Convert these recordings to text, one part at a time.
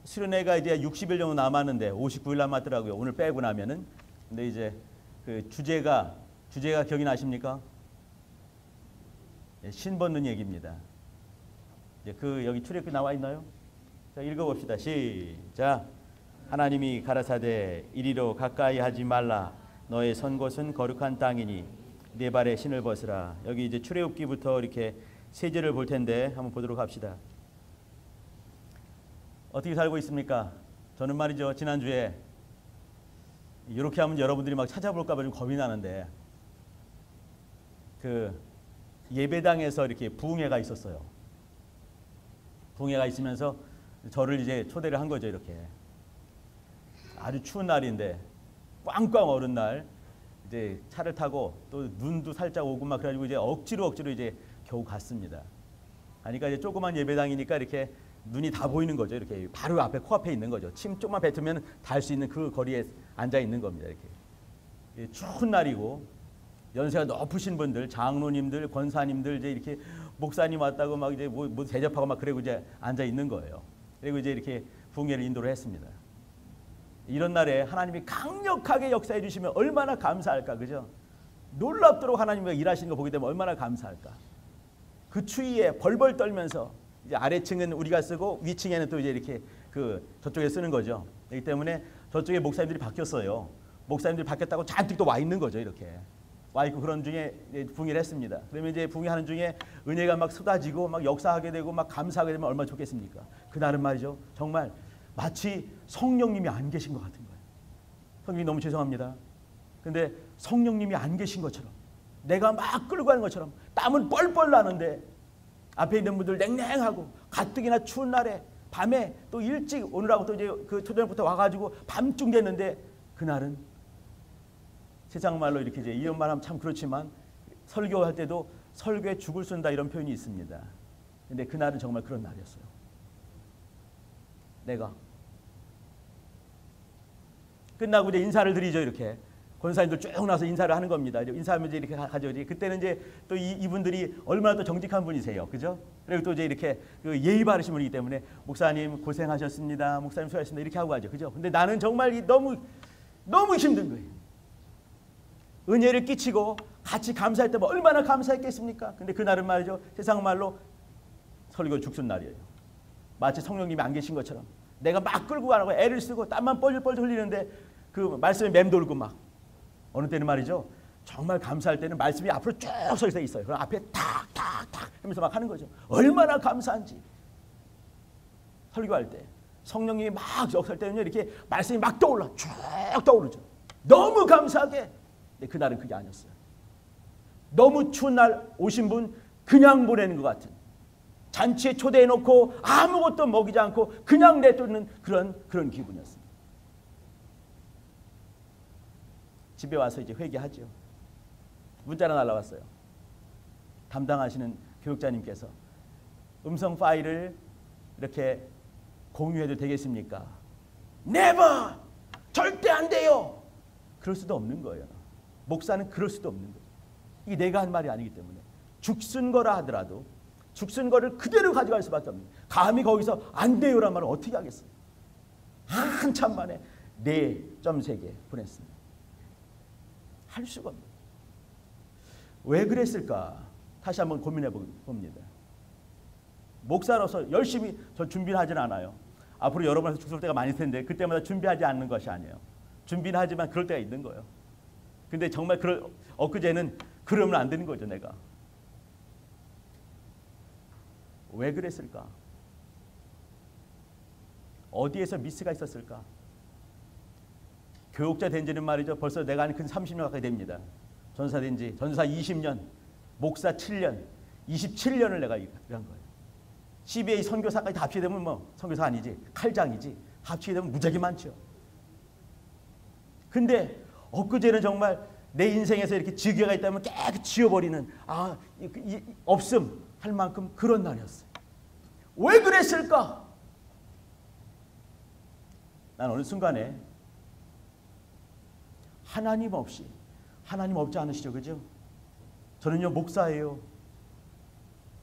수련회가 이제 60일 정도 남았는데 59일 남았더라고요. 오늘 빼고 나면은. 근데 이제 그 주제가 기억이 나십니까? 신 벗는 얘기입니다. 이제 그 여기 출애굽기 나와 있나요? 자, 읽어봅시다. 시작. 하나님이 가라사대 이리로 가까이 하지 말라. 너의 선 곳은 거룩한 땅이니 네 발에 신을 벗으라. 여기 이제 출애굽기부터 이렇게 세제를 볼 텐데 한번 보도록 합시다. 어떻게 살고 있습니까? 저는 말이죠. 지난주에 이렇게 하면 여러분들이 막 찾아볼까 봐 좀 겁이 나는데 그 예배당에서 이렇게 부흥회가 있었어요. 부흥회가 있으면서 저를 이제 초대를 한 거죠. 이렇게 아주 추운 날인데 꽝꽝 얼은 날 이제 차를 타고 또 눈도 살짝 오고 막 그래가지고 이제 억지로 이제 겨우 갔습니다. 그러니까 이제 조그만 예배당이니까 이렇게 눈이 다 보이는 거죠. 이렇게 바로 앞에 코앞에 있는 거죠. 침 조금만 뱉으면 닿을 수 있는 그 거리에 앉아 있는 겁니다. 이렇게 추운 날이고 연세가 높으신 분들, 장로님들, 권사님들 이제 이렇게 목사님 왔다고 막 이제 뭐 대접하고 막 그러고 이제 앉아 있는 거예요. 그리고 이제 이렇게 부흥회를 인도를 했습니다. 이런 날에 하나님이 강력하게 역사해 주시면 얼마나 감사할까, 그죠? 놀랍도록 하나님과 일하시는 거 보게 되면 얼마나 감사할까. 그 추위에 벌벌 떨면서 이제 아래층은 우리가 쓰고 위층에는 또 이제 이렇게 그 저쪽에 쓰는 거죠. 그렇기 때문에 저쪽에 목사님들이 바뀌었어요. 목사님들이 바뀌었다고 잔뜩 또 와 있는 거죠. 이렇게 와 있고 그런 중에 부흥회를 했습니다. 그러면 이제 부흥회하는 중에 은혜가 막 쏟아지고 막 역사하게 되고 막 감사하게 되면 얼마나 좋겠습니까? 그날은 말이죠. 정말 마치 성령님이 안 계신 것 같은 거예요. 성령님 너무 죄송합니다. 근데 성령님이 안 계신 것처럼 내가 막 끌고 가는 것처럼 땀은 뻘뻘 나는데 앞에 있는 분들 냉랭하고 가뜩이나 추운 날에 밤에 또 일찍 오느라고 또 이제 그 초저녁부터 와가지고 밤중 됐는데 그날은 세상 말로 이렇게 이제 이런 말하면 참 그렇지만 설교할 때도 설교에 죽을 쏜다 이런 표현이 있습니다. 근데 그날은 정말 그런 날이었어요. 내가 끝나고 이제 인사를 드리죠. 이렇게 권사님들 쭉 나서 인사를 하는 겁니다. 인사하면 이제 이렇게 가죠. 그때는 이제 또 이분들이 얼마나 또 정직한 분이세요, 그죠? 그리고 또 이제 이렇게 그 예의 바르신 분이기 때문에 목사님 고생하셨습니다, 목사님 수고하셨습니다 이렇게 하고 가죠, 그죠? 근데 나는 정말 너무 힘든 거예요. 은혜를 끼치고 같이 감사할 때 얼마나 감사했겠습니까? 근데 그날은 말이죠, 세상 말로 설교 죽순 날이에요. 마치 성령님이 안 계신 것처럼 내가 막 끌고 가라고 애를 쓰고 땀만 뻘뻘 흘리는데 그 말씀에 맴돌고 막 어느 때는 말이죠, 정말 감사할 때는 말씀이 앞으로 쭉 서 있어요. 그럼 앞에 탁탁탁 하면서 막 하는 거죠. 얼마나 감사한지. 설교할 때 성령님이 막 역사할 때는요, 이렇게 말씀이 막 떠올라, 쭉 떠오르죠. 너무 감사하게. 근데 그날은 그게 아니었어요. 너무 추운 날 오신 분 그냥 보내는 것 같은, 잔치에 초대해놓고 아무것도 먹이지 않고 그냥 내쫓는 그런 기분이었습니다. 집에 와서 이제 회개하죠. 문자가 날라왔어요. 담당하시는 교육자님께서 음성 파일을 이렇게 공유해도 되겠습니까? Never! 절대 안 돼요! 그럴 수도 없는 거예요. 목사는 그럴 수도 없는 거예요. 이게 내가 한 말이 아니기 때문에. 죽순 거라 하더라도 죽순 거를 그대로 가져갈 수밖에 없는 거예요. 감히 거기서 안 돼요란 말을 어떻게 하겠어요? 한참 만에 4.3개 보냈습니다. 할 수가 없는 거예요. 왜 그랬을까? 다시 한번 고민해 봅니다. 목사로서 열심히 저 준비를 하진 않아요. 앞으로 여러분한테 죽을 때가 많을 텐데 그때마다 준비하지 않는 것이 아니에요. 준비는 하지만 그럴 때가 있는 거예요. 근데 정말 엊그제는 그러면 안 되는 거죠, 내가. 왜 그랬을까? 어디에서 미스가 있었을까? 교육자 된 지는 말이죠, 벌써 내가 아는 근 30년 가까이 됩니다. 전사 된 지, 전사 20년, 목사 7년, 27년을 내가 일한 거예요. CBA 선교사까지 다 합치게 되면 뭐 선교사 아니지, 칼장이지. 합치게 되면 무지하게 많죠. 근데 엊그제는 정말 내 인생에서 이렇게 지교가 있다면 깨끗이 지워버리는, 없음 할 만큼 그런 날이었어요. 왜 그랬을까? 난 어느 순간에 하나님 없지 않으시죠, 그죠? 저는요, 목사예요.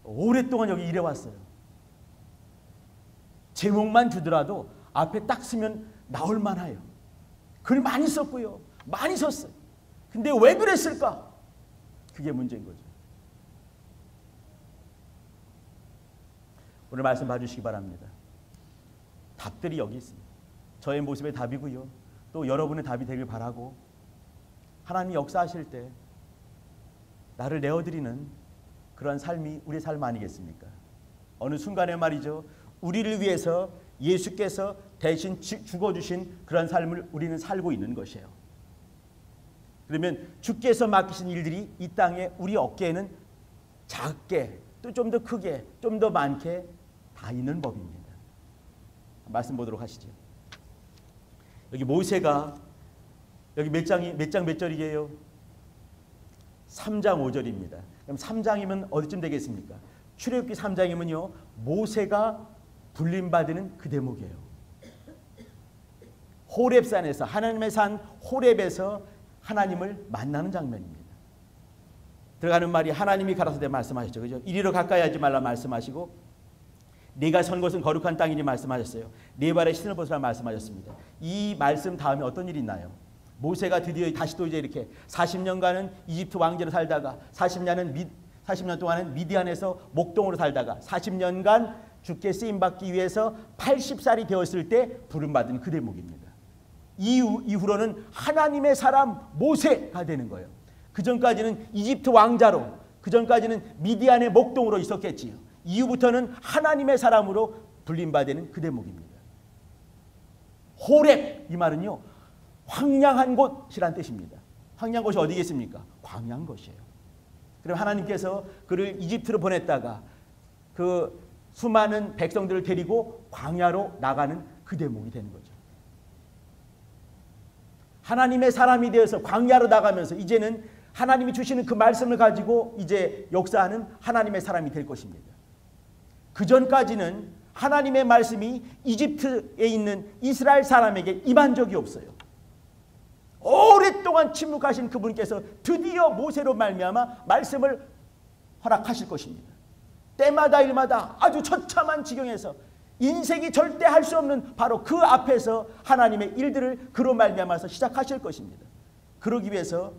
오랫동안 여기 일해왔어요. 제목만 주더라도 앞에 딱 쓰면 나올 만해요. 글 많이 썼고요. 많이 썼어요. 근데 왜 그랬을까? 그게 문제인 거죠. 오늘 말씀 봐주시기 바랍니다. 답들이 여기 있습니다. 저의 모습의 답이고요. 또 여러분의 답이 되길 바라고, 하나님이 역사하실 때 나를 내어드리는 그런 삶이 우리의 삶 아니겠습니까? 어느 순간에 말이죠, 우리를 위해서 예수께서 대신 죽어주신 그런 삶을 우리는 살고 있는 것이에요. 그러면 주께서 맡기신 일들이 이 땅에 우리 어깨에는 작게, 또 좀 더 크게, 좀 더 많게 다 있는 법입니다. 말씀 보도록 하시죠. 여기 모세가 여기 몇 절이게요? 3장 5절입니다. 그럼 3장이면 어디쯤 되겠습니까? 출애굽기 3장이면요, 모세가 불림받는 그 대목이에요. 호렙산에서, 하나님의 산 호렙에서 하나님을 만나는 장면입니다. 들어가는 말이 하나님이 가라사대 말씀하셨죠. 그죠? 이리로 가까이 하지 말라 말씀하시고, 네가 선 곳은 거룩한 땅이니 말씀하셨어요. 네 발에 신을 벗으라 말씀하셨습니다. 이 말씀 다음에 어떤 일이 있나요? 모세가 드디어 다시 또 이제 이렇게 40년간은 이집트 왕제로 살다가 40년 동안은 미디안에서 목동으로 살다가 40년간 주께 쓰임 받기 위해서 80살이 되었을 때 부름받은 그 대목입니다. 이후로는 하나님의 사람 모세가 되는 거예요. 그 전까지는 이집트 왕자로, 그 전까지는 미디안의 목동으로 있었겠지요. 이후부터는 하나님의 사람으로 불림받는 그 대목입니다. 호렙, 이 말은요, 황량한 곳이란 뜻입니다. 황량한 곳이 어디겠습니까? 광야한 곳이에요. 그럼 하나님께서 그를 이집트로 보냈다가 그 수많은 백성들을 데리고 광야로 나가는 그 대목이 되는 거죠. 하나님의 사람이 되어서 광야로 나가면서 이제는 하나님이 주시는 그 말씀을 가지고 이제 역사하는 하나님의 사람이 될 것입니다. 그 전까지는 하나님의 말씀이 이집트에 있는 이스라엘 사람에게 임한 적이 없어요. 오랫동안 침묵하신 그분께서 드디어 모세로 말미암아 말씀을 허락하실 것입니다. 때마다 일마다 아주 처참한 지경에서 인생이 절대 할 수 없는 바로 그 앞에서 하나님의 일들을 그로 말미암아서 시작하실 것입니다. 그러기 위해서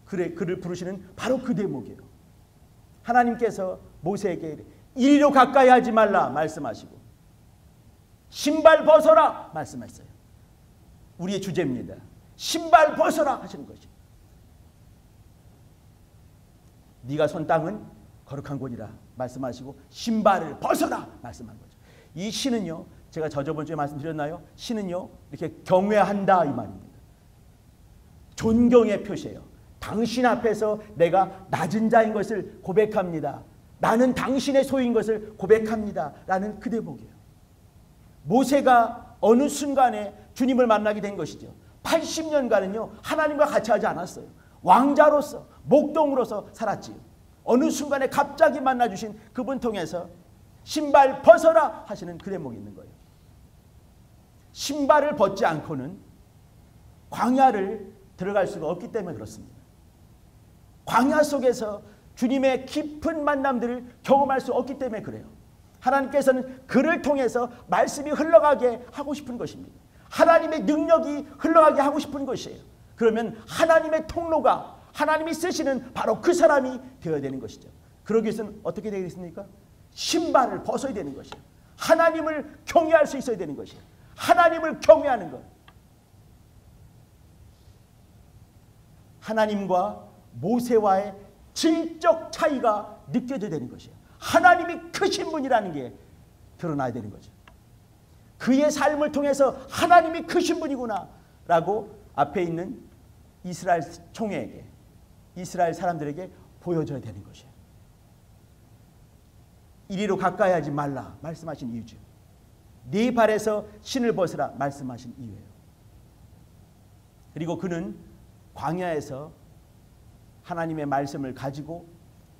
그를 부르시는 바로 그 대목이에요. 하나님께서 모세에게 이리로 가까이 하지 말라 말씀하시고, 신발 벗어라 말씀하셨어요. 우리의 주제입니다. 신발 벗어라 하시는 것이죠. 네가 선 땅은 거룩한 곳이라 말씀하시고 신발을 벗어라 말씀한 거죠. 이 신은요, 제가 저번 주에 말씀드렸나요? 신은요, 이렇게 경외한다 이 말입니다. 존경의 표시예요. 당신 앞에서 내가 낮은 자인 것을 고백합니다. 나는 당신의 소유인 것을 고백합니다. 라는 그 대목이에요. 모세가 어느 순간에 주님을 만나게 된 것이죠. 80년간은요, 하나님과 같이 하지 않았어요. 왕자로서, 목동으로서 살았지요. 어느 순간에 갑자기 만나주신 그분 통해서 신발 벗어라 하시는 그 대목이 있는 거예요. 신발을 벗지 않고는 광야를 들어갈 수가 없기 때문에 그렇습니다. 광야 속에서 주님의 깊은 만남들을 경험할 수 없기 때문에 그래요. 하나님께서는 그를 통해서 말씀이 흘러가게 하고 싶은 것입니다. 하나님의 능력이 흘러가게 하고 싶은 것이에요. 그러면 하나님의 통로가, 하나님이 쓰시는 바로 그 사람이 되어야 되는 것이죠. 그러기 위해서는 어떻게 되겠습니까? 신발을 벗어야 되는 것이에요. 하나님을 경외할 수 있어야 되는 것이에요. 하나님을 경외하는 것. 하나님과 모세와의 질적 차이가 느껴져야 되는 것이에요. 하나님이 크신 분이라는 게 드러나야 되는 거죠. 그의 삶을 통해서 하나님이 크신 분이구나 라고 앞에 있는 이스라엘 총회에게, 이스라엘 사람들에게 보여줘야 되는 것이에요. 이리로 가까이 하지 말라 말씀하신 이유죠. 네 발에서 신을 벗으라 말씀하신 이유예요. 그리고 그는 광야에서 하나님의 말씀을 가지고,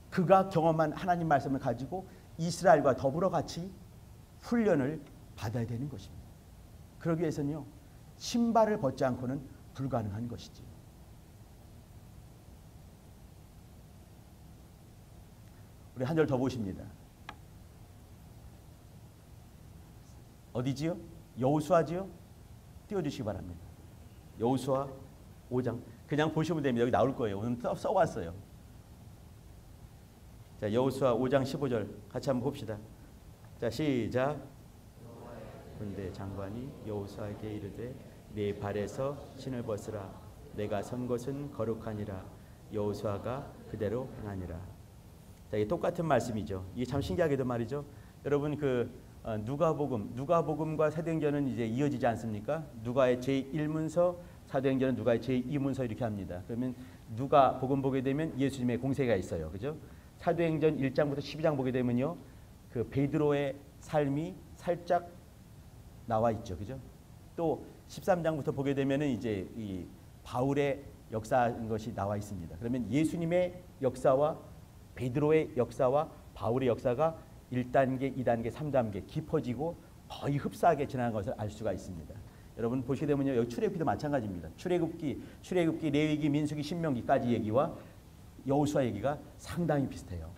그가 경험한 하나님 말씀을 가지고 이스라엘과 더불어 같이 훈련을 받아야 되는 것입니다. 그러기 위해서는요, 신발을 벗지 않고는 불가능한 것이지. 우리 한 절 더 보십니다. 어디지요? 여호수아지요? 띄워주시기 바랍니다. 여호수아 5장. 그냥 보시면 됩니다. 여기 나올 거예요. 오늘 써왔어요. 자, 여호수아 5장 15절 같이 한번 봅시다. 자, 시작. 군대 장관이 여호수아에게 이르되 네 발에서 신을 벗으라. 내가 선 것은 거룩하니라. 여호수아가 그대로 행하니라. 자, 이게 똑같은 말씀이죠. 이게 참 신기하게도 말이죠. 여러분 누가복음과 사도행전은 이제 이어지지 않습니까? 누가의 제1문서, 사도행전은 누가의 제2문서 이렇게 합니다. 그러면 누가복음 보게 되면 예수님의 공세가 있어요. 그죠? 사도행전 1장부터 12장 보게 되면요. 그 베드로의 삶이 살짝 나와 있죠. 그죠? 또 13장부터 보게 되면은 이제 이 바울의 역사인 것이 나와 있습니다. 그러면 예수님의 역사와 베드로의 역사와 바울의 역사가 1단계, 2단계, 3단계 깊어지고 거의 흡사하게 지나는 것을 알 수가 있습니다. 여러분 보시게 되면요. 여기 출애굽기도 마찬가지입니다. 출애굽기, 레위기, 민수기, 신명기까지 얘기와 여호수아 얘기가 상당히 비슷해요.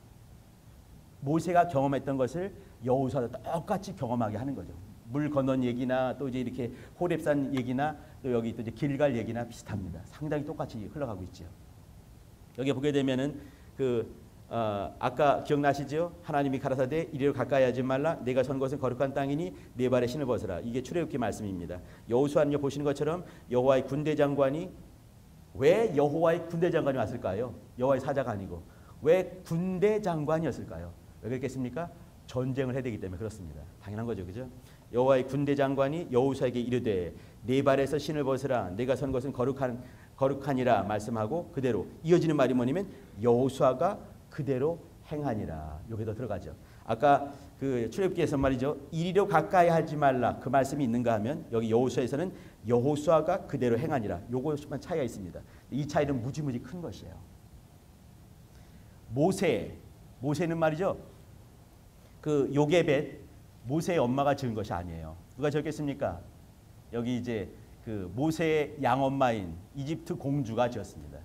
모세가 경험했던 것을 여호수아도 똑같이 경험하게 하는 거죠. 물 건넌 얘기나 또 이제 이렇게 호렙산 얘기나 또 여기 또 이제 길갈 얘기나 비슷합니다. 상당히 똑같이 흘러가고 있죠. 여기 보게 되면은 아까 기억나시죠? 하나님이 가라사대 이리로 가까이 하지 말라. 내가 선 것은 거룩한 땅이니 네 발에 신을 벗으라. 이게 출애굽기 말씀입니다. 여호수아는요 보시는 것처럼 여호와의 군대 장관이 왜 여호와의 군대 장관이 왔을까요? 여호와의 사자가 아니고 왜 군대 장관이었을까요? 왜 그랬겠습니까? 전쟁을 해야 되기 때문에 그렇습니다. 당연한 거죠, 그죠? 여호와의 군대 장관이 여호수아에게 이르되 네 발에서 신을 벗으라. 내가 선 것은 거룩하니라 말씀하고 그대로 이어지는 말이 뭐냐면 여호수아가 그대로 행하니라. 여기도 들어가죠. 아까 그 출애굽기에서 말이죠. 이리로 가까이 하지 말라. 그 말씀이 있는가 하면 여기 여호수아에서는 여호수아가 그대로 행하니라. 요것만 차이가 있습니다. 이 차이는 무지무지 큰 것이에요. 모세는 말이죠. 그 요게벳 모세의 엄마가 지은 것이 아니에요. 누가 지었겠습니까? 여기 이제 그 모세의 양엄마인 이집트 공주가 지었습니다.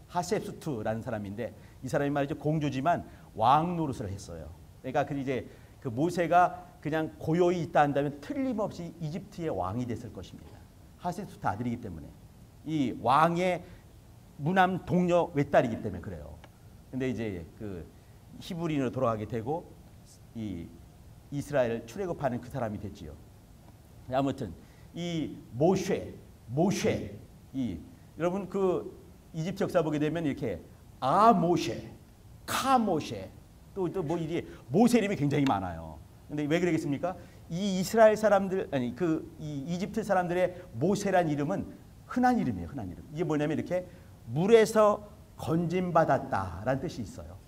하셉수트라는 사람인데 이 사람이 말이죠 공주지만 왕 노릇을 했어요. 그러니까 이제 그 모세가 그냥 고요히 있다 한다면 틀림없이 이집트의 왕이 됐을 것입니다. 하셉수트 아들이기 때문에 이 왕의 무남 동료 외딸이기 때문에 그래요. 근데 이제 그 히브리인으로 돌아가게 되고 이 이스라엘 출애굽하는 그 사람이 됐지요. 아무튼 이 모쉐 여러분 그 이집트 역사 보게 되면 이렇게 아모쉐, 카모쉐 또 뭐 이게 모세 이름이 굉장히 많아요. 근데 왜 그러겠습니까? 이 이스라엘 사람들 아니 이 이집트 사람들의 모세란 이름은 흔한 이름이에요. 흔한 이름. 이게 뭐냐면 이렇게 물에서 건짐받았다라는 뜻이 있어요.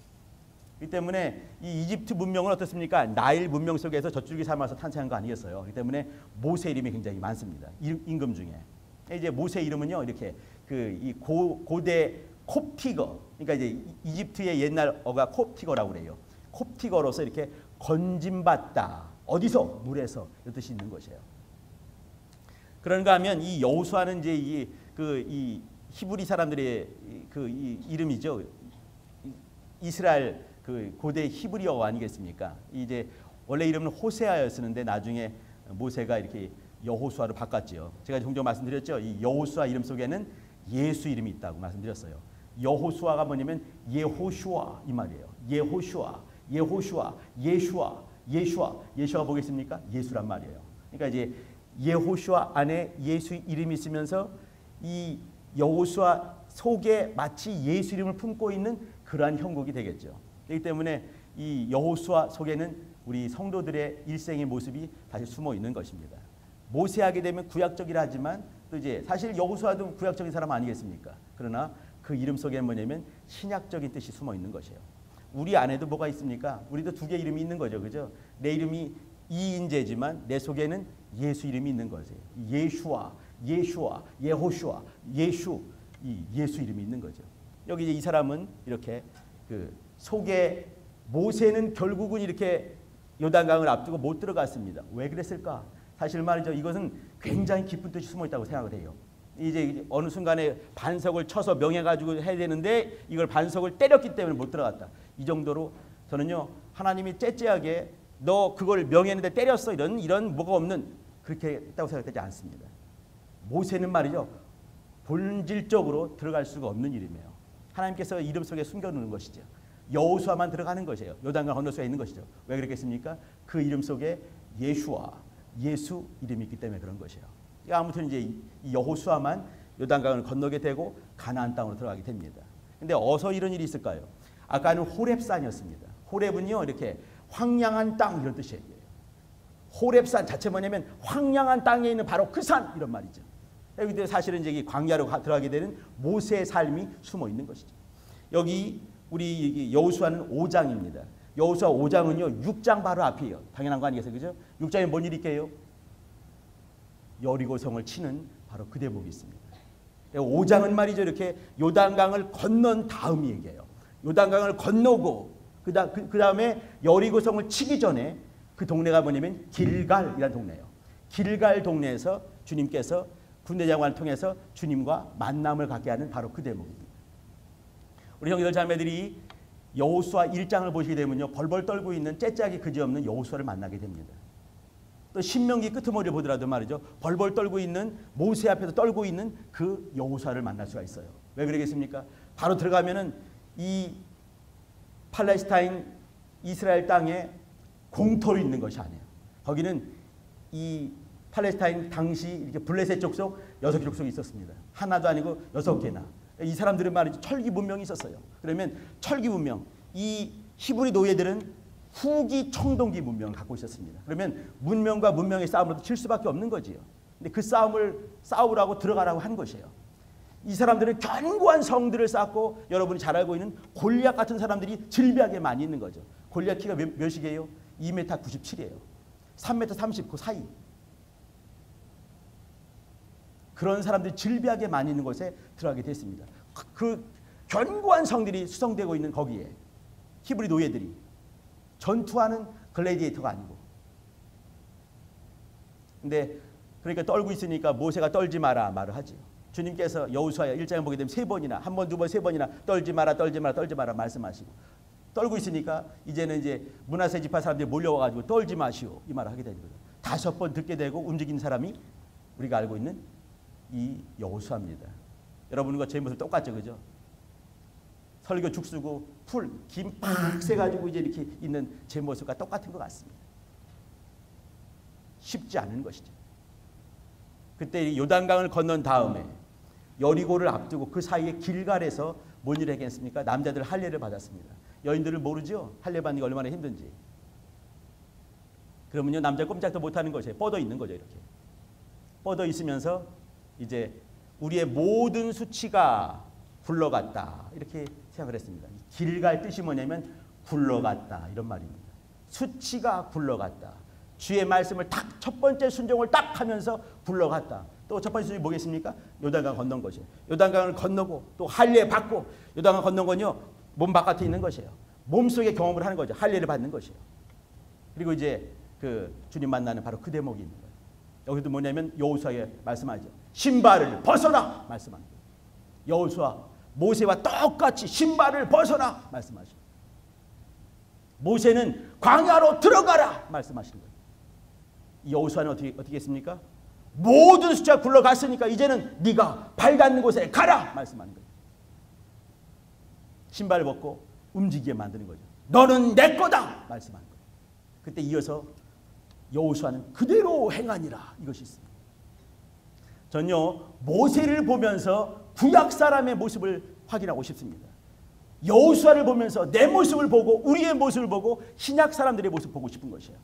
이 때문에 이 이집트 문명은 어떻습니까? 나일 문명 속에서 젖줄기 삼아서 탄생한 거 아니겠어요? 그렇기 때문에 모세 이름이 굉장히 많습니다. 임금 중에 이제 모세 이름은요 이렇게 이 고대 콥티거, 그러니까 이제 이집트의 옛날 어가 콥티거라고 그래요. 콥티거로서 이렇게 건짐받다. 어디서? 물에서. 이런 뜻이 있는 것이에요. 그런가 하면 이 여호수아는 이제 이 히브리 사람들의 이 이름이죠. 이스라엘 그 고대 히브리어 아니겠습니까? 이제 원래 이름은 호세아였었는데 나중에 모세가 이렇게 여호수아로 바꿨지요. 제가 종종 말씀드렸죠. 이 여호수아 이름 속에는 예수 이름이 있다고 말씀드렸어요. 여호수아가 뭐냐면 예호슈아 이 말이에요. 예호슈아, 예슈아 보겠습니까? 예수란 말이에요. 그러니까 이제 예호슈아 안에 예수 이름이 있으면서 이 여호수아 속에 마치 예수 이름을 품고 있는 그러한 형국이 되겠죠. 그렇기 때문에 이 여호수아 속에는 우리 성도들의 일생의 모습이 다시 숨어 있는 것입니다. 모세하게 되면 구약적이라 하지만 또 이제 사실 여호수아도 구약적인 사람 아니겠습니까? 그러나 그 이름 속에는 뭐냐면 신약적인 뜻이 숨어 있는 것이에요. 우리 안에도 뭐가 있습니까? 우리도 두 개의 이름이 있는 거죠. 그죠? 내 이름이 이인재지만 내 속에는 예수 이름이 있는 거죠. 예슈아, 예호슈아, 예수 이름이 있는 거죠. 여기 이제 이 사람은 이렇게 그 속에 모세는 결국은 이렇게 요단강을 앞두고 못 들어갔습니다. 왜 그랬을까? 사실 말이죠. 이것은 굉장히 깊은 뜻이 숨어 있다고 생각을 해요. 이제 어느 순간에 반석을 쳐서 명해가지고 해야 되는데 이걸 반석을 때렸기 때문에 못 들어갔다. 이 정도로 저는요 하나님이 째째하게 너 그걸 명했는데 때렸어. 이런 뭐가 없는 그렇게 했다고 생각되지 않습니다. 모세는 말이죠. 본질적으로 들어갈 수가 없는 이름이에요. 하나님께서 이름 속에 숨겨놓는 것이죠. 여호수아만 들어가는 것이에요. 요단강 건널 수가 있는 것이죠. 왜 그랬겠습니까? 그 이름 속에 예수와 예수 이름이 있기 때문에 그런 것이에요. 아무튼 이제 이 여호수아만 요단강을 건너게 되고 가나안 땅으로 들어가게 됩니다. 근데 어서 이런 일이 있을까요? 아까는 호렙산이었습니다. 호렙은요 이렇게 황량한 땅 이런 뜻이에요. 호렙산 자체 뭐냐면 황량한 땅에 있는 바로 그 산 이런 말이죠. 근데 사실은 이제 광야로 들어가게 되는 모세의 삶이 숨어 있는 것이죠. 여기 우리 여호수아는 5장입니다. 여호수아 5장은요 6장 바로 앞이에요. 당연한 거 아니겠어요, 그죠? 6장에 뭔 일이 있게요? 여리고성을 치는 바로 그 대목이 있습니다. 5장은 말이죠 이렇게 요단강을 건넌 다음 얘기예요. 요단강을 건너고 그 다음에 여리고성을 치기 전에 그 동네가 뭐냐면 길갈이라는 동네예요. 길갈 동네에서 주님께서 군대장관을 통해서 주님과 만남을 갖게 하는 바로 그 대목입니다. 우리 형제들 자매들이 여호수아 1장을 보시게 되면요 벌벌 떨고 있는 째짝이 그지없는 여호수아를 만나게 됩니다. 또 신명기 끄트머리를 보더라도 말이죠 벌벌 떨고 있는 모세 앞에서 떨고 있는 그 여호수아를 만날 수가 있어요. 왜 그러겠습니까? 바로 들어가면은 이 팔레스타인 이스라엘 땅에 공터로 있는 것이 아니에요. 거기는 이 팔레스타인 당시 이렇게 블레셋 족속 6개 족속이 있었습니다. 하나도 아니고 6개나. 이 사람들은 말이죠 철기 문명이 있었어요. 그러면 철기 문명, 이 히브리 노예들은 후기 청동기 문명을 갖고 있었습니다. 그러면 문명과 문명의 싸움으로 질 수밖에 없는 거지요. 근데 그 싸움을 싸우라고 들어가라고 한 것이에요. 이 사람들은 견고한 성들을 쌓고 여러분이 잘 알고 있는 골리앗 같은 사람들이 질비하게 많이 있는 거죠. 골리앗 키가 몇이게요? 2m 97이에요. 3m 30 그 사이. 그런 사람들이 질비하게 많이 있는 곳에 들어가게 됐습니다. 그 견고한 성들이 수성되고 있는 거기에 히브리 노예들이 전투하는 글래디에이터가 아니고. 근데 그러니까 떨고 있으니까 모세가 떨지 마라 말을 하죠. 주님께서 여호수아 1장에 보게 되면 3번이나 한 번, 두 번, 3번이나 떨지 마라, 떨지 마라, 떨지 마라 말씀하시고 떨고 있으니까 이제는 이제 므낫세 지파 사람들이 몰려와가지고 떨지 마시오 이 말을 하게 되는 거죠. 5번 듣게 되고 움직인 사람이 우리가 알고 있는 이 여호수아입니다. 여러분과 제 모습 똑같죠, 그죠? 설교 죽쓰고 풀 김 빡 세가지고 이제 이렇게 있는 제 모습과 똑같은 것 같습니다. 쉽지 않은 것이죠. 그때 요단강을 건넌 다음에 여리고를 앞두고 그 사이에 길갈에서 뭔 일을 했겠습니까? 남자들 할례를 받았습니다. 여인들을 모르죠? 할례 받는 게 얼마나 힘든지. 그러면요 남자 꼼짝도 못하는 것이에요. 뻗어 있는 거죠. 이렇게 뻗어 있으면서 이제 우리의 모든 수치가 굴러갔다 이렇게 생각을 했습니다. 길갈 뜻이 뭐냐면 굴러갔다 이런 말입니다. 수치가 굴러갔다. 주의 말씀을 딱 첫 번째 순종을 딱 하면서 굴러갔다. 또 첫 번째 순종이 뭐겠습니까? 요단강 건넌 것이에요. 요단강을 건너고 또 할례 받고 요단강 건넌 건요 몸 바깥에 있는 것이에요. 몸속에 경험을 하는 거죠. 할례를 받는 것이에요. 그리고 이제 그 주님 만나는 바로 그 대목이 있는 거예요. 여기도 뭐냐면 여호수아에 말씀하죠. 신발을 벗어라 말씀하는 거예요. 여호수아 모세와 똑같이 신발을 벗어라 말씀하시고 모세는 광야로 들어가라 말씀하시는 거예요. 여호수아는 어떻게 했습니까? 모든 숫자 굴러갔으니까 이제는 네가 발 닿는 곳에 가라 말씀하는 거예요. 신발을 벗고 움직이게 만드는 거죠. 너는 내 거다 말씀하는 거예요. 그때 이어서 여호수아는 그대로 행하니라 이것이 있습니다. 전요 모세를 보면서 구약 사람의 모습을 확인하고 싶습니다. 여호수아를 보면서 내 모습을 보고 우리의 모습을 보고 신약 사람들의 모습을 보고 싶은 것이에요.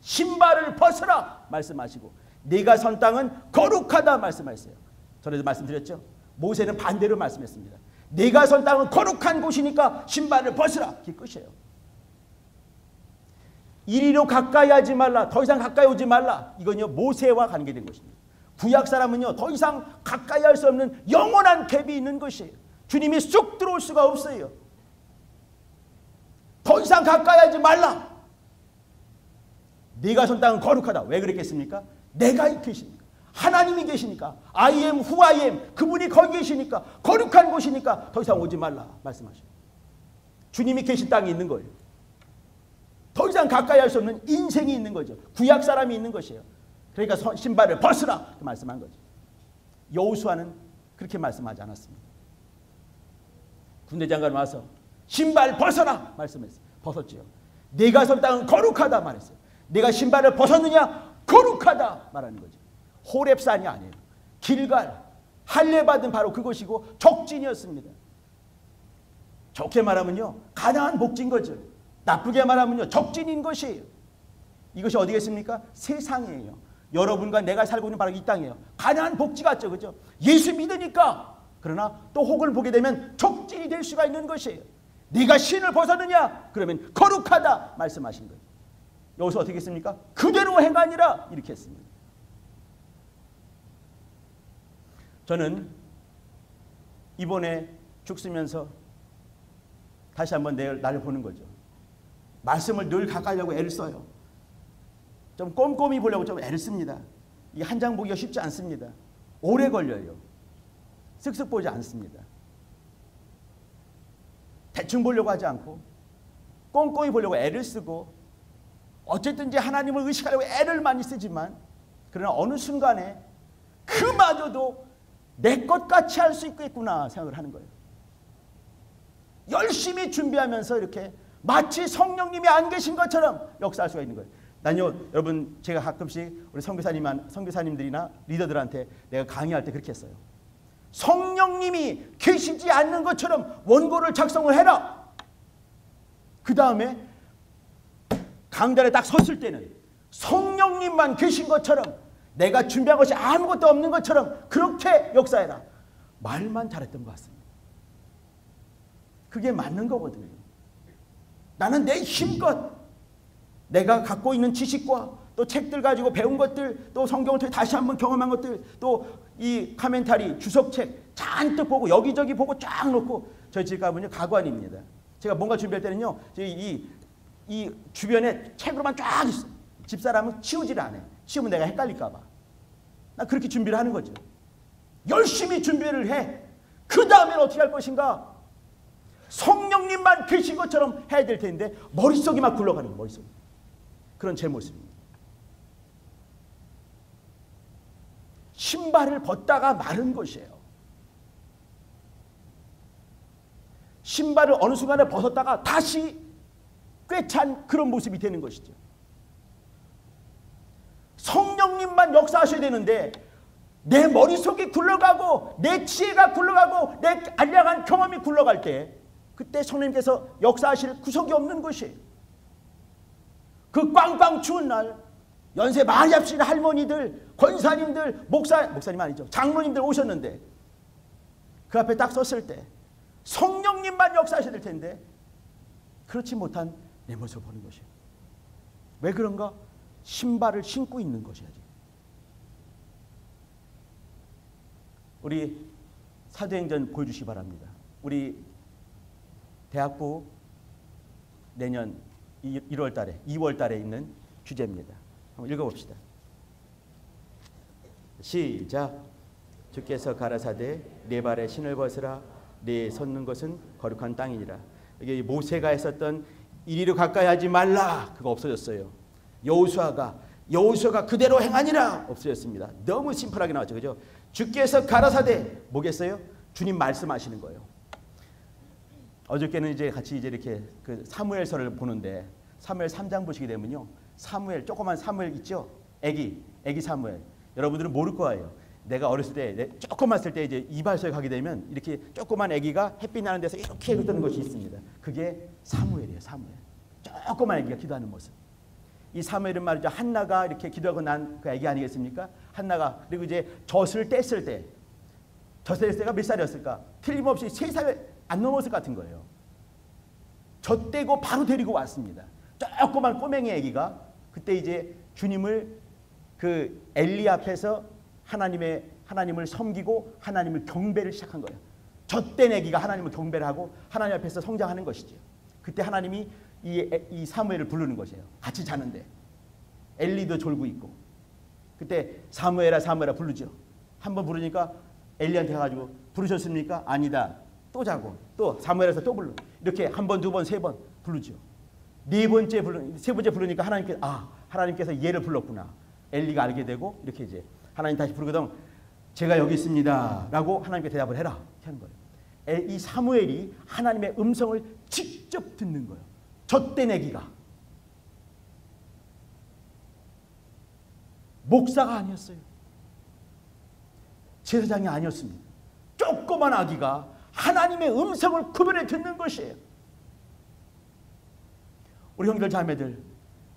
신발을 벗어라 말씀하시고 네가 선 땅은 거룩하다 말씀하셨어요. 전에도 말씀드렸죠. 모세는 반대로 말씀했습니다. 네가 선 땅은 거룩한 곳이니까 신발을 벗으라 그게 끝이에요. 이리로 가까이 하지 말라. 더 이상 가까이 오지 말라. 이건요 모세와 관계된 것입니다. 구약 사람은요 더 이상 가까이 할 수 없는 영원한 갭이 있는 것이에요. 주님이 쑥 들어올 수가 없어요. 더 이상 가까이 하지 말라. 네가 선 땅은 거룩하다. 왜 그랬겠습니까? 내가 계시니까. 하나님이 계시니까. I am who I am. 그분이 거기 계시니까. 거룩한 곳이니까 더 이상 오지 말라 말씀하셔요. 주님이 계신 땅이 있는 거예요. 더 이상 가까이 할 수 없는 인생이 있는 거죠. 구약 사람이 있는 것이에요. 그러니까 신발을 벗으라 말씀한 거죠. 여호수아는 그렇게 말씀하지 않았습니다. 군대 장관 와서 신발 벗어라 말씀했어요. 벗었지요. 내가 설 땅은 거룩하다 말했어요. 내가 신발을 벗었느냐? 거룩하다 말하는 거죠. 호렙산이 아니에요. 길갈, 할례 받은 바로 그것이고 적진이었습니다. 좋게 말하면요, 가나안 복지인 거죠. 나쁘게 말하면요, 적진인 것이에요. 이것이 어디겠습니까? 세상이에요. 여러분과 내가 살고 있는 바로 이 땅이에요. 가나안 복지 같죠, 그죠? 예수 믿으니까. 그러나 또 혹을 보게 되면 적진이 될 수가 있는 것이에요. 네가 신을 벗었느냐? 그러면 거룩하다 말씀하신 거예요. 여기서 어떻게 했습니까? 그대로 행하니라 이렇게 했습니다. 저는 이번에 죽으면서 다시 한번 나를 보는 거죠. 말씀을 늘 가까이 하고 애를 써요. 좀 꼼꼼히 보려고 좀 애를 씁니다. 이게 한 장 보기가 쉽지 않습니다. 오래 걸려요. 쓱쓱 보지 않습니다. 대충 보려고 하지 않고 꼼꼼히 보려고 애를 쓰고 어쨌든지 하나님을 의식하려고 애를 많이 쓰지만 그러나 어느 순간에 그마저도 내 것 같이 할 수 있겠구나 생각을 하는 거예요. 열심히 준비하면서 이렇게 마치 성령님이 안 계신 것처럼 역사할 수가 있는 거예요. 난요, 여러분, 제가 가끔씩 우리 선교사님들이나 리더들한테 내가 강의할 때 그렇게 했어요. 성령님이 계시지 않는 것처럼 원고를 작성을 해라. 그 다음에 강단에 딱 섰을 때는 성령님만 계신 것처럼 내가 준비한 것이 아무것도 없는 것처럼 그렇게 역사해라. 말만 잘했던 것 같습니다. 그게 맞는 거거든요. 나는 내 힘껏 내가 갖고 있는 지식과 또 책들 가지고 배운 것들, 또 성경을 통해 다시 한번 경험한 것들, 또 이 카멘타리, 주석책 잔뜩 보고 여기저기 보고 쫙 놓고 저희 집 가면요 가관입니다. 제가 뭔가 준비할 때는요 이 주변에 책으로만 쫙 있어요. 집사람은 치우지를 안 해. 치우면 내가 헷갈릴까 봐. 나 그렇게 준비를 하는 거죠. 열심히 준비를 해. 그 다음엔 어떻게 할 것인가? 성령님만 계신 것처럼 해야 될 텐데 머릿속이 막 굴러가는 거예요. 머릿속이. 그런 제 모습입니다. 신발을 벗다가 마른 것이에요. 신발을 어느 순간에 벗었다가 다시 꿰찬 그런 모습이 되는 것이죠. 성령님만 역사하셔야 되는데 내 머릿속이 굴러가고 내 지혜가 굴러가고 내 알량한 경험이 굴러갈 때 그때 성령님께서 역사하실 구석이 없는 것이에요. 그 꽝꽝 추운 날 연세 많이 합시다 할머니들, 권사님들, 목사님 아니죠. 장로님들 오셨는데 그 앞에 딱 섰을 때 성령님만 역사하셔야 될 텐데 그렇지 못한 내 모습을 보는 것이에요. 왜 그런가? 신발을 신고 있는 것이야지. 우리 사도행전 보여주시기 바랍니다. 우리 대학부 내년 1월 달에 2월 달에 있는 주제입니다. 한번 읽어봅시다. 시작. 주께서 가라사대 네 발에 신을 벗으라. 네 섰는 것은 거룩한 땅이니라. 여기 모세가 했었던 이리로 가까이 하지 말라 그거 없어졌어요. 여호수아가 그대로 행하니라 없어졌습니다. 너무 심플하게 나왔죠, 그죠? 주께서 가라사대 뭐겠어요? 주님 말씀하시는 거예요. 어저께는 이제 같이 이렇게 그 사무엘서를 보는데 사무엘 3장 보시게 되면요, 사무엘 조그만 사무엘 있죠? 애기 사무엘. 여러분들은 모를 거예요. 내가 어렸을 때 조그맣을 때 이제 이발소에 가게 되면 이렇게 조그만 애기가 햇빛 나는 데서 이렇게 떠는 것이 있습니다. 그게 사무엘이에요. 사무엘. 조그만 애기가 기도하는 모습. 이 사무엘은 말이죠, 한나가 이렇게 기도하고 난 그 애기 아니겠습니까? 한나가 그리고 이제 젖을 뗐을 때가 몇 살이었을까? 틀림없이 3살 안 넘었을 것 같은 거예요. 젖 떼고 바로 데리고 왔습니다. 조그만 꼬맹이 애기가 그때 이제 주님을 그 엘리 앞에서 하나님을 섬기고 하나님을 경배를 시작한 거예요. 젖된 애기가 하나님을 경배를 하고 하나님 앞에서 성장하는 것이죠. 그때 하나님이 이 사무엘을 부르는 것이에요. 같이 자는데 엘리도 졸고 있고 그때 사무엘아 부르죠. 한번 부르니까 엘리한테 가가지고 부르셨습니까? 아니다. 또 자고 또 사무엘에서 또 불러. 이렇게 한 번, 두 번, 세 번 부르죠. 세 번째 부르니까 하나님께서 얘를 불렀구나. 엘리가 알게 되고 이렇게 이제 하나님 다시 부르거든 제가 여기 있습니다라고 하나님께 대답을 해라 이렇게 하는 거예요. 이 사무엘이 하나님의 음성을 직접 듣는 거예요. 젖된 아기가 목사가 아니었어요. 제사장이 아니었습니다. 조그만 아기가 하나님의 음성을 구별해 듣는 것이에요. 우리 형들 자매들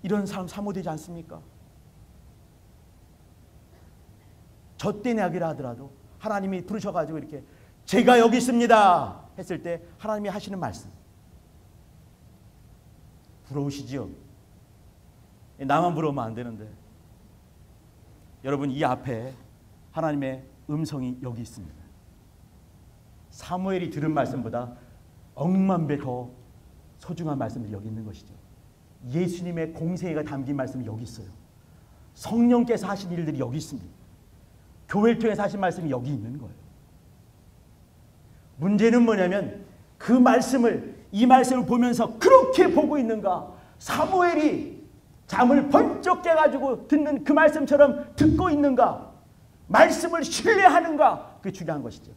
이런 삶 사모되지 않습니까? 젖된 아기라 하더라도 하나님이 부르셔가지고 이렇게 제가 여기 있습니다 했을 때 하나님이 하시는 말씀 부러우시지요? 나만 부러우면 안 되는데 여러분 이 앞에 하나님의 음성이 여기 있습니다. 사무엘이 들은 말씀보다 억만 배 더 소중한 말씀들이 여기 있는 것이죠. 예수님의 공생애가 담긴 말씀이 여기 있어요. 성령께서 하신 일들이 여기 있습니다. 교회를 통해서 하신 말씀이 여기 있는 거예요. 문제는 뭐냐면 이 말씀을 보면서 그렇게 보고 있는가? 사무엘이 잠을 번쩍 깨가지고 듣는 그 말씀처럼 듣고 있는가? 말씀을 신뢰하는가? 그게 중요한 것이죠.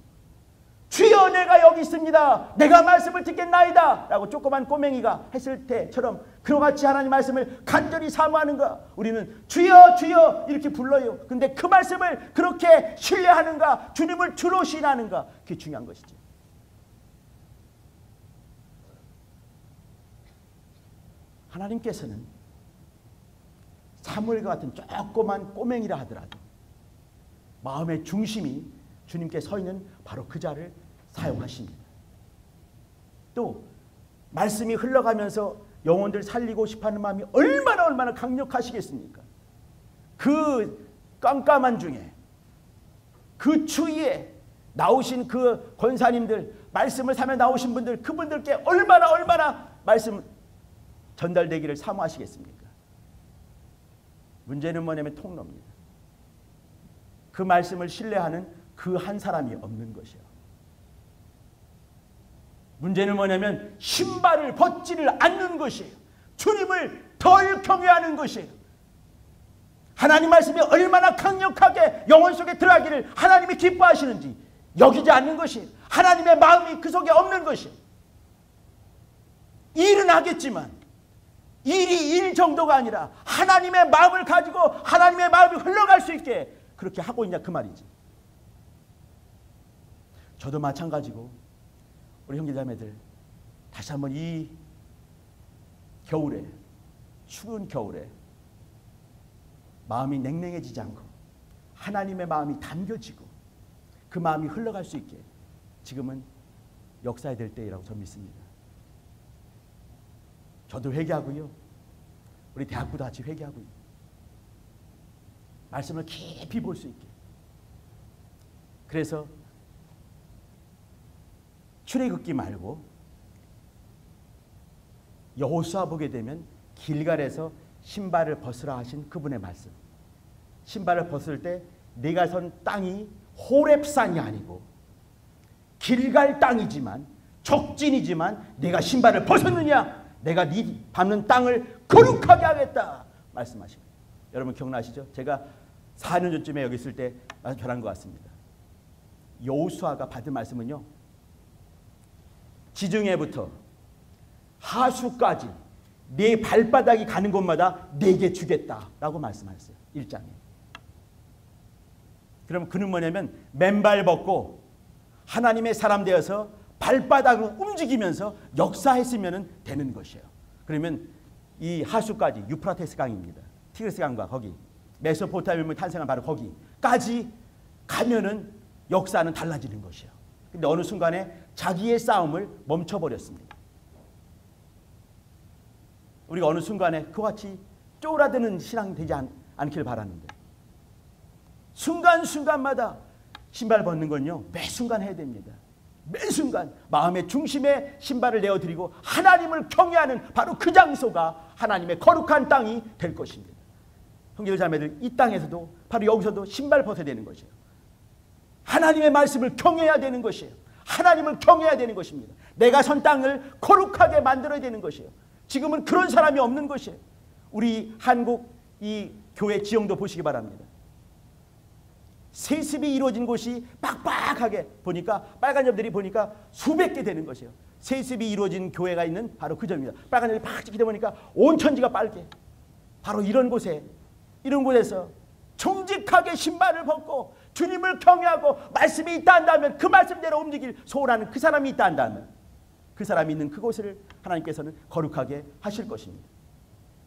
주여 내가 여기 있습니다. 내가 말씀을 듣겠나이다 라고 조그만 꼬맹이가 했을 때처럼 그와 같이 하나님 말씀을 간절히 사모하는가? 우리는 주여 주여 이렇게 불러요. 근데 그 말씀을 그렇게 신뢰하는가? 주님을 주로 신하는가? 그게 중요한 것이죠. 하나님께서는 사무엘과 같은 조그만 꼬맹이라 하더라도 마음의 중심이 주님께 서 있는 바로 그 자를 사용하십니다. 또 말씀이 흘러가면서 영혼들 살리고 싶어하는 마음이 얼마나 강력하시겠습니까? 그 깜깜한 중에 그 추위에 나오신 그 권사님들 말씀을 사며 나오신 분들 그분들께 얼마나 말씀 전달되기를 사모하시겠습니까? 문제는 뭐냐면 통로입니다. 그 말씀을 신뢰하는 그 한 사람이 없는 것이요. 문제는 뭐냐면 신발을 벗지를 않는 것이에요. 주님을 덜 경외하는 것이에요. 하나님 말씀이 얼마나 강력하게 영혼 속에 들어가기를 하나님이 기뻐하시는지 여기지 않는 것이에요. 하나님의 마음이 그 속에 없는 것이에요. 일은 하겠지만 일이 일 정도가 아니라 하나님의 마음을 가지고 하나님의 마음이 흘러갈 수 있게 그렇게 하고 있냐 그 말이지. 저도 마찬가지고 우리 형제자매들 다시 한번 이 겨울에 추운 겨울에 마음이 냉랭해지지 않고 하나님의 마음이 담겨지고 그 마음이 흘러갈 수 있게 지금은 역사해야 될 때라고 저는 믿습니다. 저도 회개하고요. 우리 대학부도 같이 회개하고요. 말씀을 깊이 볼 수 있게. 그래서 출애굽기 말고 여호수아 보게 되면 길갈에서 신발을 벗으라 하신 그분의 말씀. 신발을 벗을 때 네가 선 땅이 호렙산이 아니고 길갈 땅이지만 적진이지만 네가 신발을 벗었느냐? 내가 네 밟는 땅을 거룩하게 하겠다 말씀하시고. 여러분 기억나시죠? 제가 4년 전쯤에 여기 있을 때 아주 변한 것 같습니다. 여호수아가 받은 말씀은요. 지중해부터 하수까지 네 발바닥이 가는 곳마다 네게 주겠다라고 말씀하셨어요. 1장에. 그럼 그는 뭐냐면 맨발 벗고 하나님의 사람 되어서 발바닥으로 움직이면서 역사했으면 되는 것이에요. 그러면 이 하수까지 유프라테스 강입니다. 티그리스 강과 거기 메소포타미아에 탄생한 바로 거기까지 가면은 역사는 달라지는 것이에요. 근데 어느 순간에 자기의 싸움을 멈춰버렸습니다. 우리가 어느 순간에 그와 같이 쪼그라드는 신앙 되지 않기를 바라는데 순간순간마다 신발 벗는 건요. 매 순간 해야 됩니다. 매 순간 마음의 중심에 신발을 내어드리고 하나님을 경외하는 바로 그 장소가 하나님의 거룩한 땅이 될 것입니다. 형제들 자매들 이 땅에서도 바로 여기서도 신발 벗어야 되는 것이에요. 하나님의 말씀을 경외해야 되는 것이에요. 하나님을 경외해야 되는 것입니다. 내가 선 땅을 거룩하게 만들어야 되는 것이에요. 지금은 그런 사람이 없는 것이에요. 우리 한국 이 교회 지형도 보시기 바랍니다. 세습이 이루어진 곳이 빡빡하게 보니까 빨간 점들이 보니까 수백 개 되는 것이에요. 세습이 이루어진 교회가 있는 바로 그 점입니다. 빨간 점이 팍 찍히다 보니까 온 천지가 빨개. 바로 이런 곳에서 정직하게 신발을 벗고 주님을 경외하고 말씀이 있다 한다면 그 말씀대로 움직일 소홀하는 그 사람이 있다 한다면 그 사람이 있는 그곳을 하나님께서는 거룩하게 하실 것입니다.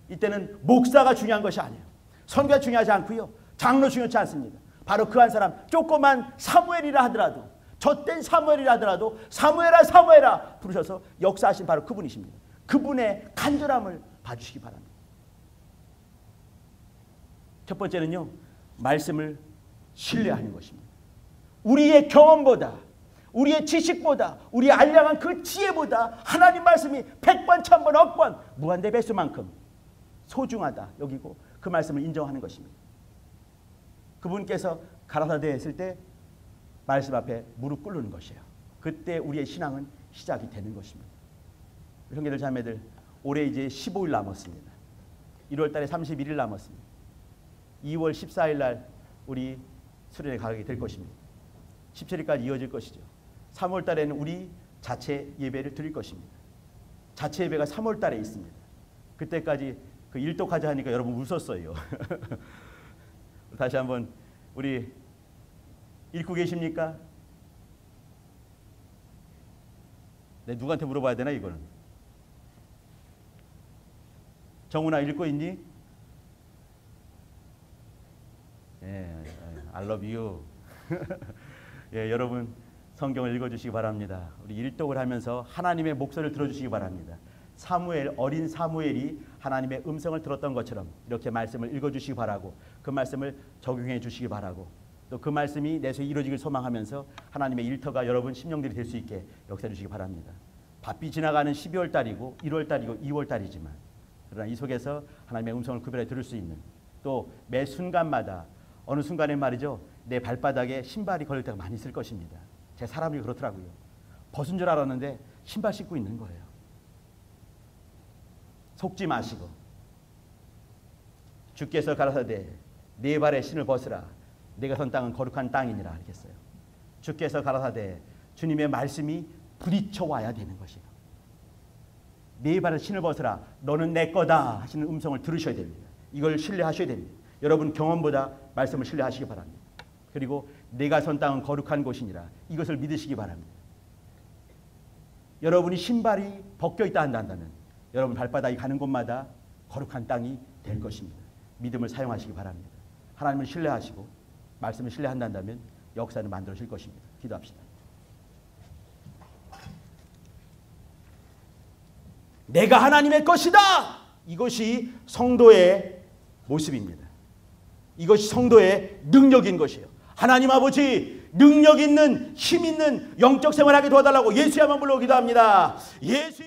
이때는 목사가 중요한 것이 아니에요. 선교가 중요하지 않고요. 장로 중요하지 않습니다. 바로 그 한 사람 조그만 사무엘이라 하더라도 젖된 사무엘이라 하더라도 사무엘아 사무엘아 부르셔서 역사하신 바로 그분이십니다. 그분의 간절함을 봐주시기 바랍니다. 첫 번째는요. 말씀을 신뢰하는 것입니다. 우리의 경험보다 우리의 지식보다 우리의 알량한 그 지혜보다 하나님 말씀이 100번, 1000번, 억번 무한대 배수만큼 소중하다 여기고 그 말씀을 인정하는 것입니다. 그분께서 가라사대에 했을 때 말씀 앞에 무릎 꿇는 것이에요. 그때 우리의 신앙은 시작이 되는 것입니다. 형제들 자매들 올해 이제 15일 남았습니다. 1월 달에 31일 남았습니다. 2월 14일 날 우리 수련회 가게 될 것입니다. 17일까지 이어질 것이죠. 3월 달에는 우리 자체 예배를 드릴 것입니다. 자체 예배가 3월 달에 있습니다. 그때까지 그 일독하자 하니까 여러분 웃었어요. 다시 한번 우리 읽고 계십니까? 네, 누구한테 물어봐야 되나 이거는? 정훈아 읽고 있니? 예, I love you. 예, 여러분 성경을 읽어주시기 바랍니다. 우리 일독을 하면서 하나님의 목소리를 들어주시기 바랍니다. 사무엘, 어린 사무엘이 하나님의 음성을 들었던 것처럼 이렇게 말씀을 읽어주시기 바라고 그 말씀을 적용해 주시기 바라고 또 그 말씀이 내 속에 이루어지길 소망하면서 하나님의 일터가 여러분 심령들이 될 수 있게 역사해 주시기 바랍니다. 바삐 지나가는 12월 달이고 1월 달이고 2월 달이지만 그러나 이 속에서 하나님의 음성을 구별해 들을 수 있는 또 매 순간마다 어느 순간에 말이죠. 내 발바닥에 신발이 걸릴 때가 많이 있을 것입니다. 제 사람이 그렇더라고요. 벗은 줄 알았는데 신발 신고 있는 거예요. 속지 마시고 주께서 가라사대 네 발의 신을 벗으라 내가 선 땅은 거룩한 땅이니라 하겠어요. 주께서 가라사대 주님의 말씀이 부딪혀 와야 되는 것이에요. 네 발의 신을 벗으라 너는 내 거다 하시는 음성을 들으셔야 됩니다. 이걸 신뢰하셔야 됩니다. 여러분 경험보다 말씀을 신뢰하시기 바랍니다. 그리고 내가 선 땅은 거룩한 곳이니라 이것을 믿으시기 바랍니다. 여러분이 신발이 벗겨 있다 한다면 여러분 발바닥이 가는 곳마다 거룩한 땅이 될 것입니다. 믿음을 사용하시기 바랍니다. 하나님을 신뢰하시고 말씀을 신뢰한다면 역사는 만들어질 것입니다. 기도합시다. 내가 하나님의 것이다. 이것이 성도의 모습입니다. 이것이 성도의 능력인 것이에요. 하나님 아버지 능력 있는 힘 있는 영적 생활하게 도와달라고 예수야만 불러 기도합니다. 예수